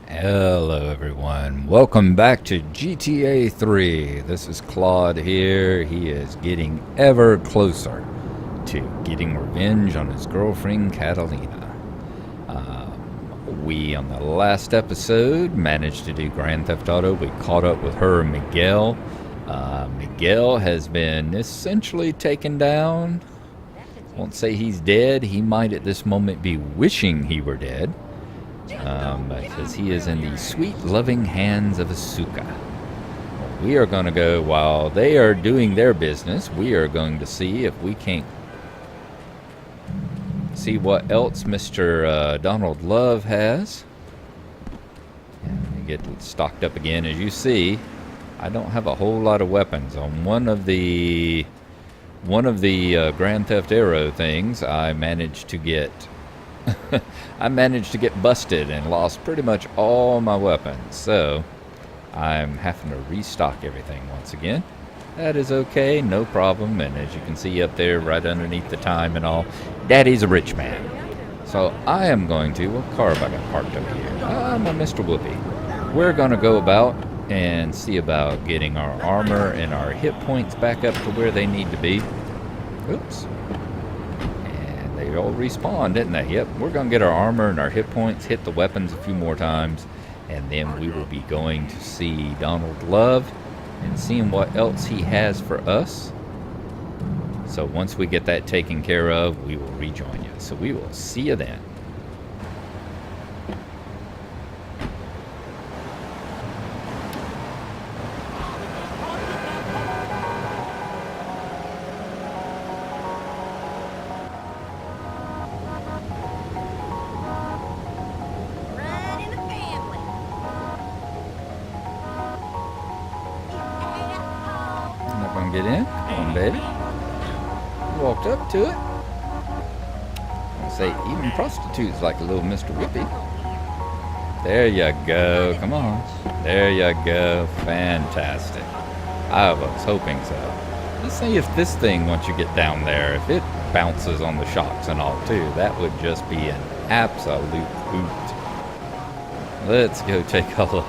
Hello everyone, welcome back to GTA 3. This is Claude here. He is getting ever closer to getting revenge on his girlfriend Catalina. We, on the last episode, managed to do Grand Theft Auto. We caught up with her and Miguel. Miguel has been essentially taken down. Won't say he's dead. He might at this moment be wishing he were dead. Because he is in the sweet, loving hands of Asuka. We are going to go, while they are doing their business, we are going to see if we can't see what else Mr. Donald Love has. And we get stocked up again. As you see, I don't have a whole lot of weapons. On one of the Grand Theft Auto things, I managed to get busted and lost pretty much all my weapons, so I'm having to restock everything once again. That is okay, no problem, and as you can see up there right underneath the time and all, Daddy's a rich man. So I am going to, what car have I got parked up here? My Mr. Whoopi. We're going to go about and see about getting our armor and our hit points back up to where they need to be. Oops. They all respawned, didn't they? Yep, we're going to get our armor and our hit points, hit the weapons a few more times, and then we will be going to see Donald Love and seeing what else he has for us. So once we get that taken care of, we will rejoin you. So we will see you then. Get in. Come on, baby. You walked up to it. I say, even prostitutes like a little Mr. Whoopi. There you go. Come on. There you go. Fantastic. I was hoping so. Let's see if this thing, once you get down there, if it bounces on the shocks and all, too. That would just be an absolute hoot. Let's go take a look.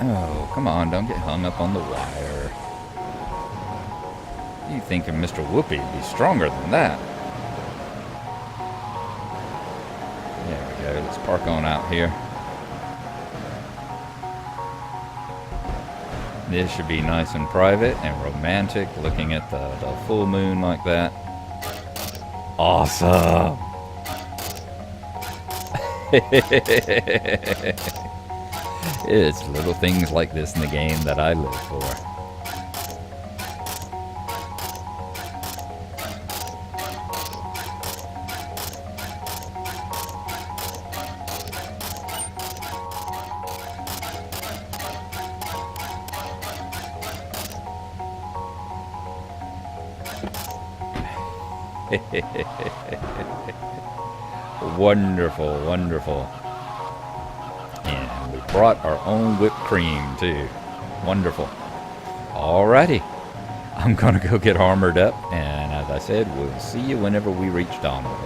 Oh, come on, don't get hung up on the wire. You thinking Mr. Whoopi would be stronger than that? There we go, let's park on out here. This should be nice and private and romantic, looking at the full moon like that. Awesome! It's little things like this in the game that I live for. Wonderful, wonderful. And we brought our own whipped cream, too. Wonderful. Alrighty. I'm going to go get armored up, and as I said, we'll see you whenever we reach Donald.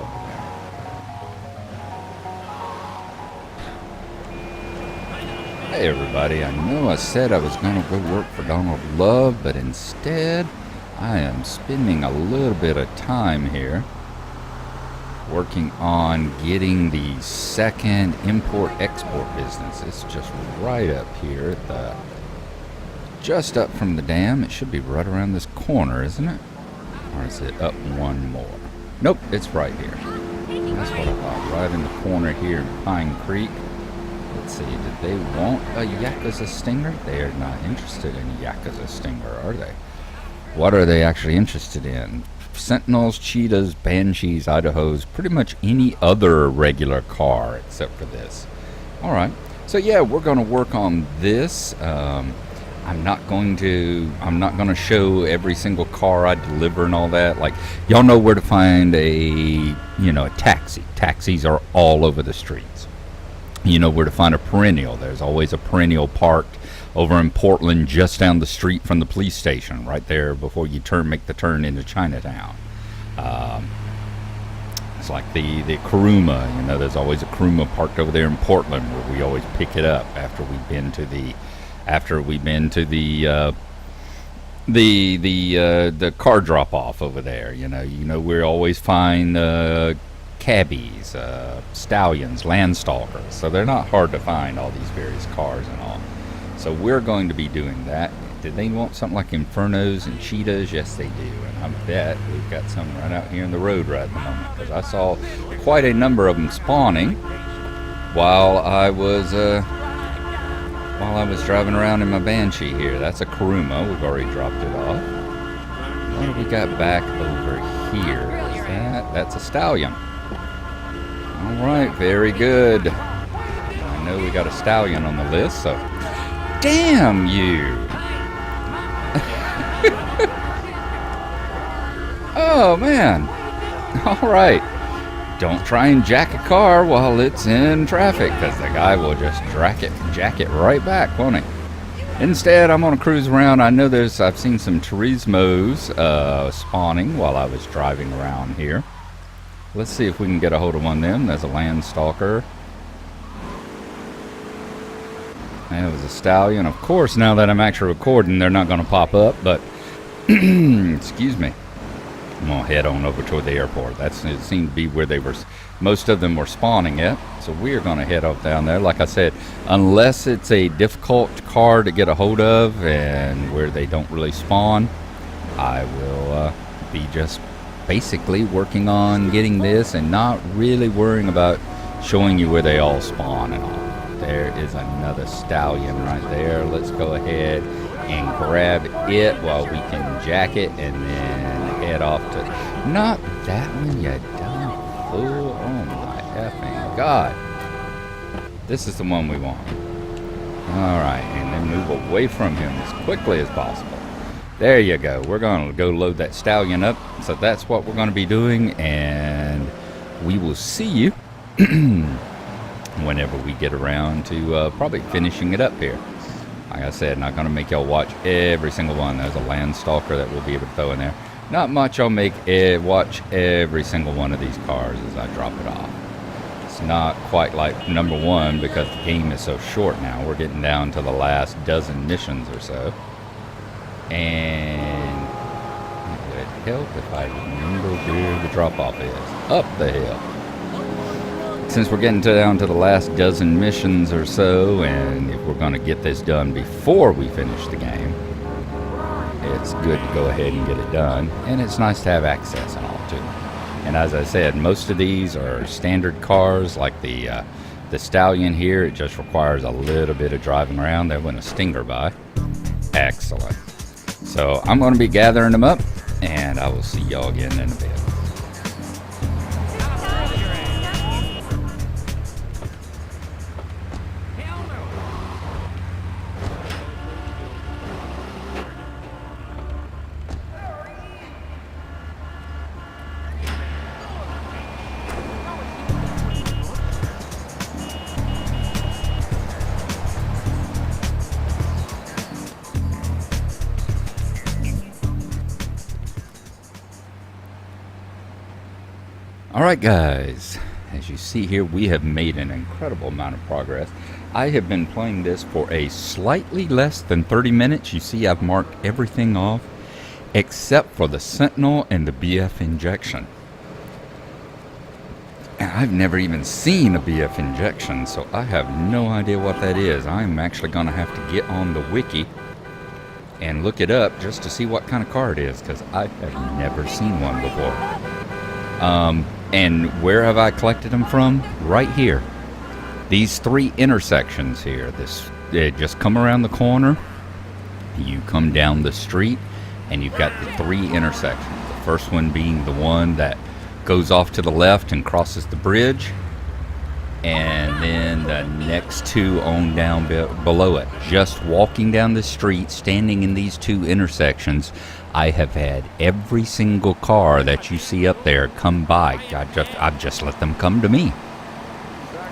Hey, everybody. I know I said I was going to go work for Donald Love, but instead, I am spending a little bit of time here working on getting the second import-export business. It's just right up here at the, just up from the dam. It should be right around this corner, isn't it? Or is it up one more? Nope, it's right here. That's what I thought, right in the corner here in Pine Creek. Let's see, did they want a Yakuza Stinger? They're not interested in a Yakuza Stinger, are they? What are they actually interested in? Sentinels, Cheetahs, Banshees, Idahos, pretty much any other regular car except for this. Alright, so yeah, we're going to work on this. I'm not going to show every single car I deliver and all that. Like, y'all know where to find a taxi. Taxis are all over the streets. You know where to find a perennial. There's always a perennial parked over in Portland, just down the street from the police station, right there before you make the turn into Chinatown. It's like the Kuruma. You know, there's always a Kuruma parked over there in Portland where we always pick it up after we've been to the car drop off over there. You know we always find cabbies, stallions, landstalkers. So they're not hard to find, all these various cars and all. So we're going to be doing that. Do they want something like Infernos and Cheetahs? Yes, they do. And I bet we've got some right out here in the road right at the moment, because I saw quite a number of them spawning while I was driving around in my Banshee here. That's a Kuruma. We've already dropped it off. What do we got back over here? That's a Stallion. All right, very good. I know we got a Stallion on the list, so damn you. Oh, man. All right. Don't try and jack a car while it's in traffic, because the guy will just jack it right back, won't he? Instead, I'm going to cruise around. I know I've seen some Turismos spawning while I was driving around here. Let's see if we can get a hold of one of them. There's a Landstalker. That was a Stallion. Of course, now that I'm actually recording, they're not going to pop up, but excuse me. I'm going to head on over toward the airport. It seemed to be where most of them were spawning at. So we're going to head off down there. Like I said, unless it's a difficult car to get a hold of and where they don't really spawn, I will be just basically working on getting this and not really worrying about showing you where they all spawn and all. There is another Stallion right there. Let's go ahead and grab it while we can jack it and then head off to... Not that one, you dumb fool. Oh my effing God. This is the one we want. Alright, and then move away from him as quickly as possible. There you go. We're going to go load that Stallion up. So that's what we're going to be doing, and we will see you whenever we get around to probably finishing it up here. Like I said, not going to make y'all watch every single one. There's a Landstalker that we'll be able to throw in there. Not much I'll make watch every single one of these cars as I drop it off. It's not quite like number one because the game is so short now. We're getting down to the last dozen missions or so. And it would help if I remember where the drop-off is. Up the hill. Since we're getting down to the last dozen missions or so, and if we're going to get this done before we finish the game, it's good to go ahead and get it done. And it's nice to have access and all, too. And as I said, most of these are standard cars, like the Stallion here. It just requires a little bit of driving around. There went a Stinger by. Excellent. So I'm going to be gathering them up, and I will see y'all again in a bit. Alright guys, as you see here, we have made an incredible amount of progress. I have been playing this for a slightly less than 30 minutes. You see I've marked everything off except for the Sentinel and the BF injection. And I've never even seen a BF injection, so I have no idea what that is. I'm actually going to have to get on the wiki and look it up just to see what kind of car it is, because I have never seen one before. And where have I collected them from? Right here. These three intersections here. Just come around the corner, you come down the street, and you've got the three intersections. The first one being the one that goes off to the left and crosses the bridge, and then the next two on down below it. Just walking down the street, standing in these two intersections, I have had every single car that you see up there come by. I've just let them come to me.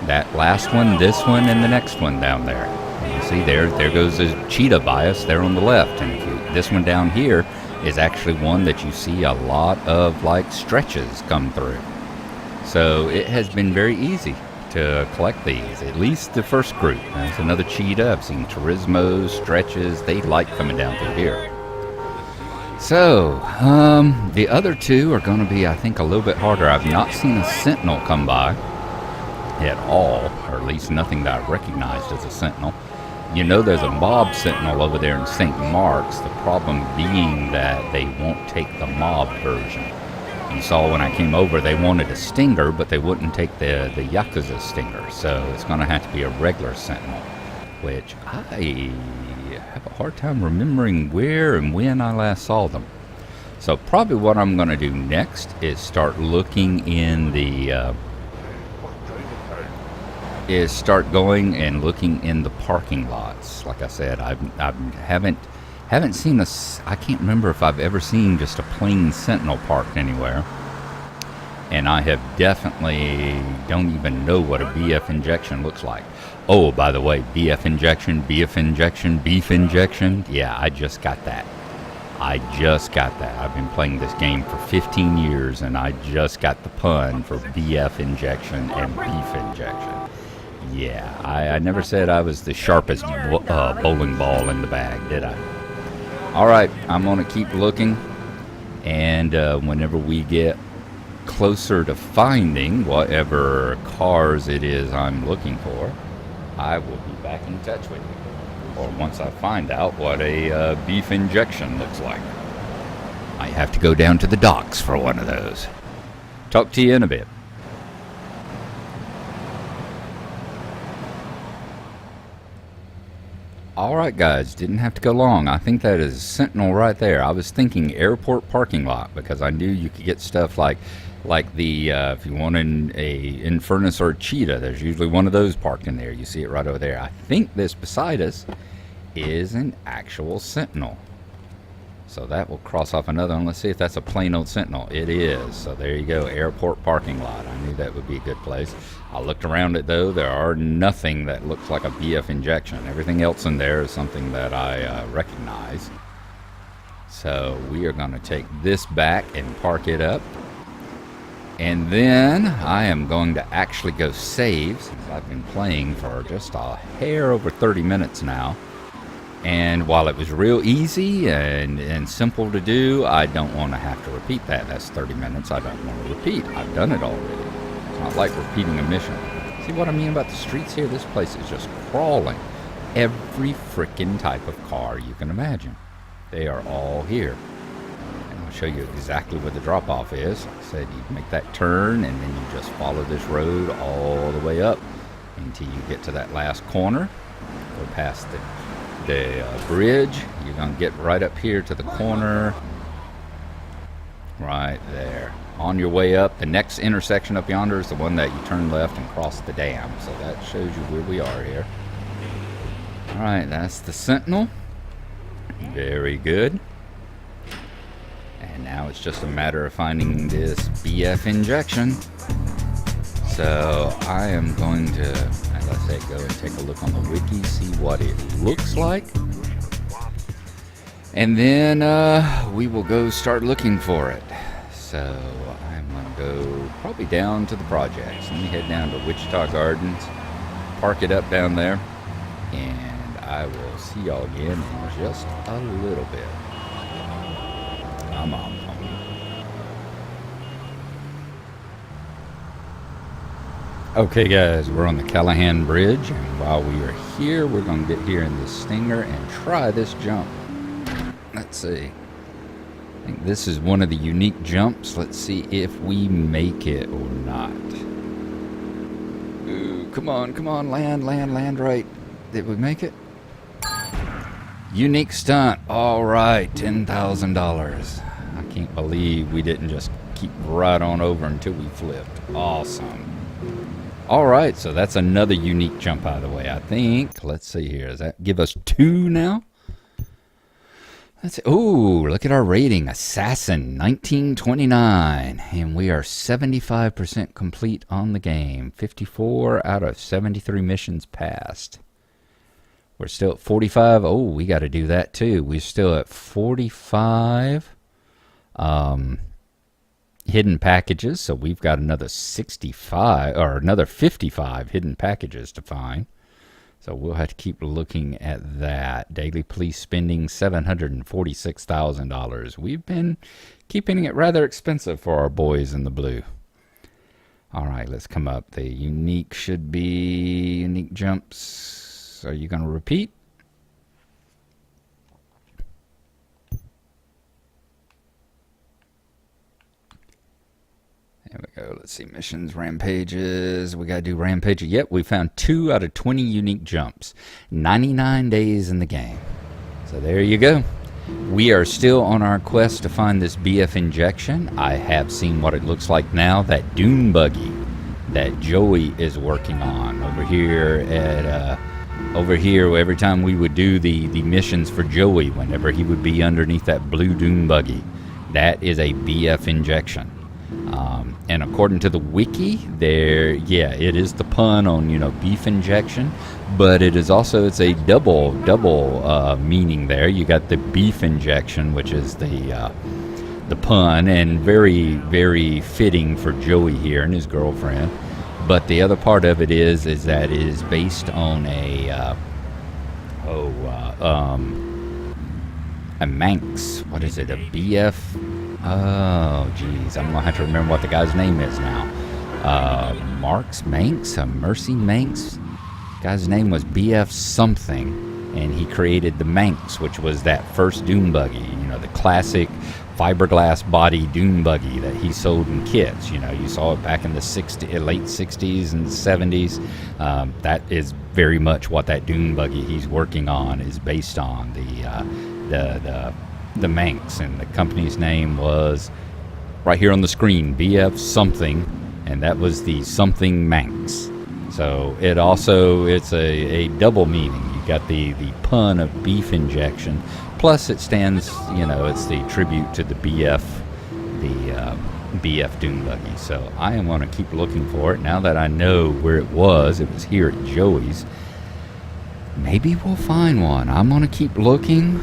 That last one, this one, and the next one down there. You see there goes a cheetah by us there on the left. And this one down here is actually one that you see a lot of like stretches come through. So it has been very easy to collect these, at least the first group. There's another cheetah. I've seen turismos, stretches. They like coming down through here. So, the other two are going to be, I think, a little bit harder. I've not seen a sentinel come by at all, or at least nothing that I've recognized as a sentinel. You know there's a mob sentinel over there in St. Mark's, the problem being that they won't take the mob version. You saw when I came over, they wanted a stinger, but they wouldn't take the Yakuza stinger, so it's going to have to be a regular sentinel, which I have a hard time remembering where and when I last saw them. So probably what I'm going to do next is start looking in the going and looking in the parking lots. Like I said, I haven't seen I can't remember if I've ever seen just a plain sentinel parked anywhere. And I have definitely don't even know what a BF injection looks like. Oh, by the way, BF injection, beef injection. Yeah, I just got that. I've been playing this game for 15 years, and I just got the pun for BF injection and beef injection. Yeah, I never said I was the sharpest bowling ball in the bag, did I? All right, I'm going to keep looking, and whenever we get closer to finding whatever cars it is I'm looking for, I will be back in touch with you. Or once I find out what a beef injection looks like. I have to go down to the docks for one of those. Talk to you in a bit. Alright guys, didn't have to go long. I think that is Sentinel right there. I was thinking airport parking lot because I knew you could get stuff like the, if you wanted a Infernus or a Cheetah, there's usually one of those parked in there. You see it right over there. I think this beside us is an actual Sentinel. So that will cross off another one. Let's see if that's a plain old Sentinel. It is. So there you go, airport parking lot. I knew that would be a good place. I looked around it though. There are nothing that looks like a BF injection. Everything else in there is something that I recognize. So we are going to take this back and park it up. And then I am going to actually go save, since I've been playing for just a hair over 30 minutes now. And while it was real easy and simple to do, I don't want to have to repeat that. That's 30 minutes I don't want to repeat. I've done it already. It's not like repeating a mission. See what I mean about the streets here? This place is just crawling. Every freaking type of car you can imagine. They are all here. And I'll show you exactly where the drop-off is. Like I said, you make that turn and then you just follow this road all the way up until you get to that last corner. Go past the bridge. You're going to get right up here to the corner. Right there. On your way up, the next intersection up yonder is the one that you turn left and cross the dam. So that shows you where we are here. Alright, that's the Sentinel. Very good. And now it's just a matter of finding this BF injection. So I am going to, as I said, go and take a look on the wiki, see what it looks like. And then we will go start looking for it. So I'm going to go probably down to the projects. Let me head down to Wichita Gardens, park it up down there, and I will see y'all again in just a little bit. Come on. Okay guys, we're on the Callahan Bridge, and while we are here, we're going to get here in this Stinger and try this jump. Let's see. I think this is one of the unique jumps. Let's see if we make it or not. Ooh, come on, land right. Did we make it? Unique stunt. All right, $10,000. I can't believe we didn't just keep right on over until we flipped. Awesome. All right, so that's another unique jump, by the way, I think. Let's see here. Does that give us 2 now? Let's see. Ooh, look at our rating. Assassin, 1929. And we are 75% complete on the game. 54 out of 73 missions passed. We're still at 45. Oh, we got to do that too. We're still at 45 hidden packages. So we've got another 65 or another 55 hidden packages to find. So we'll have to keep looking at that. Daily police spending $746,000. We've been keeping it rather expensive for our boys in the blue. All right, let's come up. The unique should be unique jumps. Are you going to repeat? There we go. Let's see. Missions, rampages. We got to do rampages. Yep, we found 2 out of 20 unique jumps. 99 days in the game. So there you go. We are still on our quest to find this BF injection. I have seen what it looks like now. That dune buggy that Joey is working on over here at every time we would do the missions for Joey, whenever he would be underneath that blue dune buggy, that is a BF injection. And according to the wiki, it is the pun on, beef injection, but it's a double meaning there. You got the beef injection, which is the pun, and very, very fitting for Joey here and his girlfriend. But the other part of it is that it is based on a Manx. What is it? A BF? Oh, geez. I'm going to have to remember what the guy's name is now. Manx? Mercy Manx? Guy's name was BF something, and he created the Manx, which was that first dune buggy, the classic fiberglass body dune buggy that he sold in kits. You saw it back in the late 60s and 70s. That is very much what that dune buggy he's working on is based on, the Manx, and the company's name was right here on the screen, BF something, and that was the something Manx. So it's a double meaning. You got the pun of beef injection, plus it stands, it's the tribute to the BF dune buggy. So I am going to keep looking for it now that I know where it was. It was here at Joey's. Maybe we'll find one. I'm going to keep looking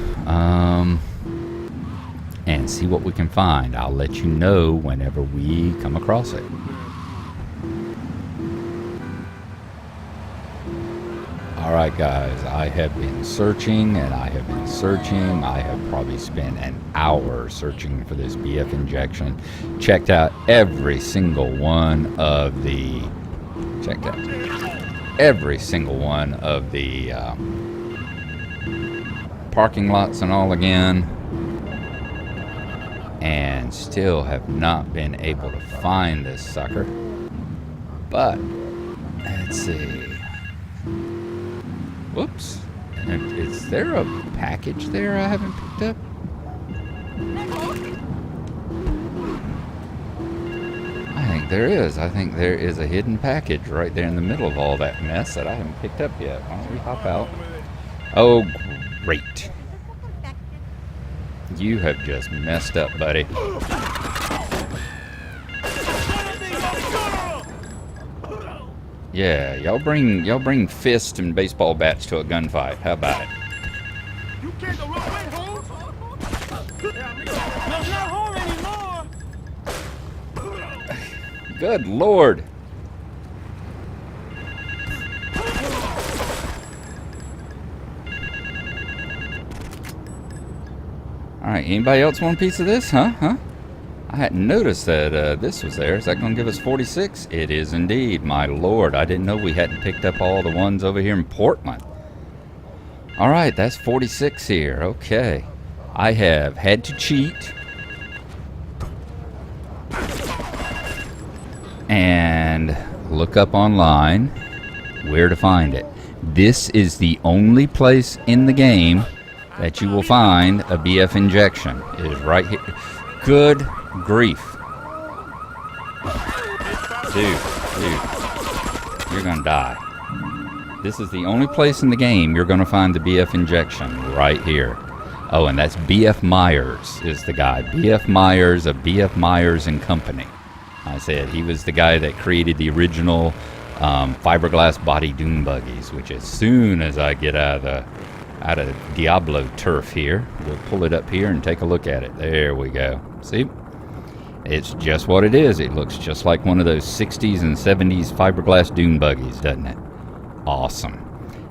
and see what we can find. I'll let you know whenever we come across it. All right, guys, I have been searching and I have been searching. I have probably spent an hour searching for this BF injection. Checked out every single one of the parking lots and all again, and still have not been able to find this sucker. But let's see. Whoops. Is there a package there I haven't picked up? I think there is. I think there is a hidden package right there in the middle of all that mess that I haven't picked up yet. Why don't we hop out? Oh, great. You have just messed up, buddy. Yeah, y'all bring fists and baseball bats to a gunfight. How about it? You can't go wrong way, Holmes. No, not home anymore. Good Lord. All right, anybody else want a piece of this? Huh? I hadn't noticed that this was there. Is that going to give us 46? It is indeed, my lord. I didn't know we hadn't picked up all the ones over here in Portland. All right, that's 46 here. Okay. I have had to cheat and look up online where to find it. This is the only place in the game that you will find a BF injection. It is right here. Good grief. Dude, you're gonna die. This is the only place in the game you're gonna find the BF injection, right here. Oh, and that's BF Myers is the guy. BF Myers of BF Myers and Company. I said he was the guy that created the original fiberglass body dune buggies, which as soon as I get out of Diablo turf here, we'll pull it up here and take a look at it. There we go. See? It's just what it is. It looks just like one of those 60s and 70s fiberglass dune buggies, doesn't it? Awesome.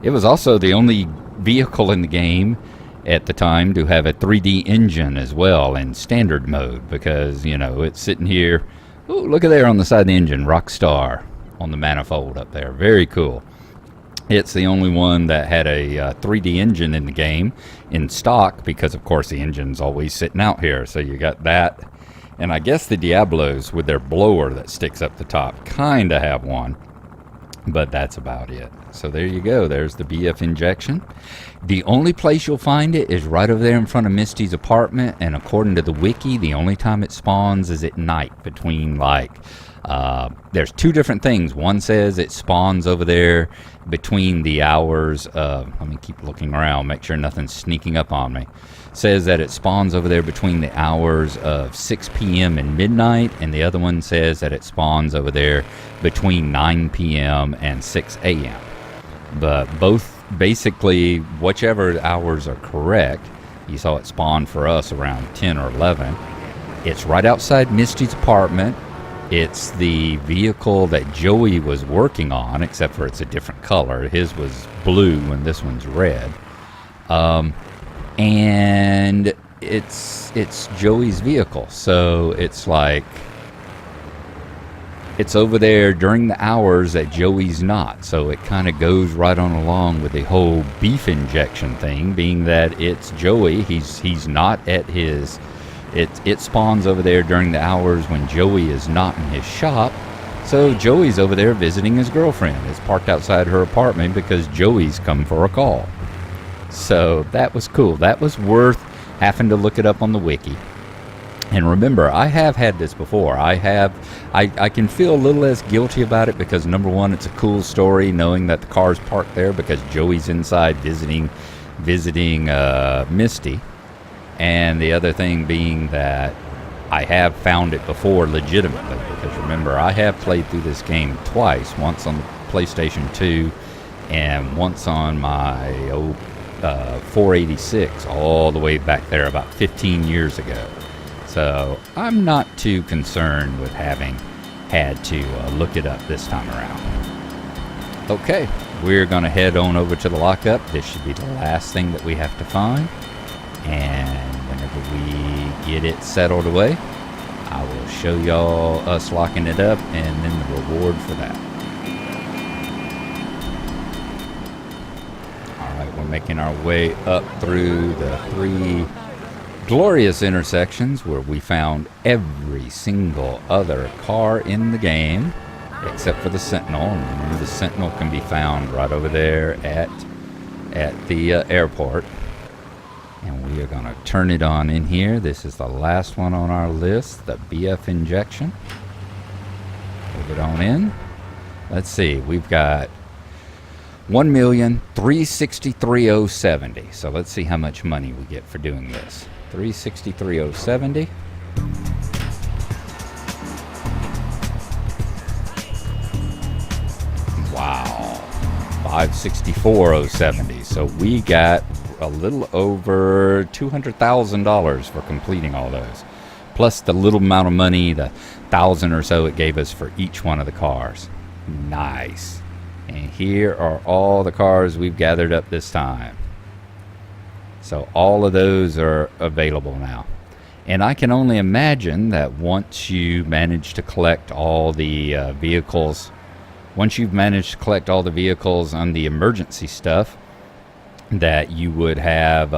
It was also the only vehicle in the game at the time to have a 3D engine as well in standard mode, because, you know, it's sitting here. Ooh, look at there on the side of the engine, Rockstar on the manifold up there. Very cool. It's the only one that had a 3D engine in the game in stock, because of course the engine's always sitting out here. So you got that, and I guess the Diablos with their blower that sticks up the top kind of have one, but that's about it. So there you go. There's the BF injection. The only place you'll find it is right over there in front of Misty's apartment, and according to the wiki, the only time it spawns is at night between, like, there's two different things. One says it spawns over there between the hours of, let me keep looking around, make sure nothing's sneaking up on me. Says that it spawns over there between the hours of 6 p.m. and midnight, and the other one says that it spawns over there between 9 p.m. and 6 a.m. But both, basically, whichever hours are correct. You saw it spawn for us around 10 or 11. It's right outside Misty's apartment. It's the vehicle that Joey was working on, except for it's a different color. His was blue and this one's red. And it's Joey's vehicle, so it's like it's over there during the hours that Joey's not, so it kind of goes right on along with the whole beef injection thing, being that it's Joey. He's not at his, it spawns over there during the hours when Joey is not in his shop. So Joey's over there visiting his girlfriend. It's parked outside her apartment because Joey's come for a call. So that was cool. That was worth having to look it up on the wiki. And remember, I have had this before. I can feel a little less guilty about it because, number one, it's a cool story knowing that the car's parked there because Joey's inside visiting Misty. And the other thing being that I have found it before legitimately, because remember, I have played through this game twice, once on the PlayStation 2 and once on my old 486 all the way back there about 15 years ago. So I'm not too concerned with having had to look it up this time around. Okay, we're going to head on over to the lockup. This should be the last thing that we have to find. And whenever we get it settled away, I will show y'all us locking it up and then the reward for that. Alright, we're making our way up through the 3 glorious intersections where we found every single other car in the game except for the Sentinel. And remember, the Sentinel can be found right over there at the airport. And we are going to turn it on in here. This is the last one on our list, the BF injection. Move it on in. Let's see, we've got 1,363,070. So let's see how much money we get for doing this. 363,070. Wow. 564,070. So we got a little over $200,000 for completing all those, plus the little amount of money, the 1,000 or so it gave us for each one of the cars. Nice. And here are all the cars we've gathered up this time. So all of those are available now. And I can only imagine that once you manage to collect all the vehicles, once you've managed to collect all the vehicles on the emergency stuff, that you would have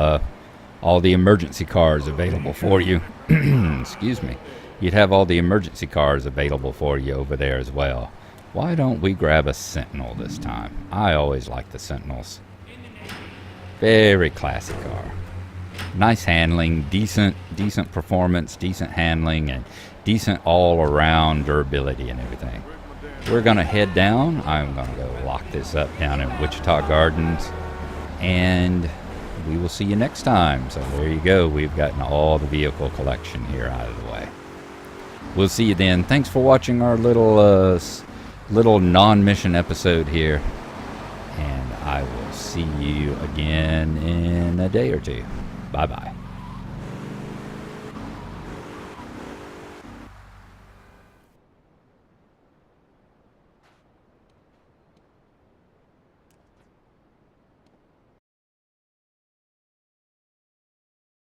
all the emergency cars available for you. Excuse me. You'd have all the emergency cars available for you over there as well. Why don't we grab a Sentinel this time? I always like the Sentinels. Very classy car. Nice handling, decent performance, decent handling, and decent all-around durability and everything. We're going to head down. I'm going to go lock this up down in Wichita Gardens. And we will see you next time. So there you go. We've gotten all the vehicle collection here out of the way. We'll see you then. Thanks for watching our little little non-mission episode here, and I will see you again in a day or two. Bye-bye.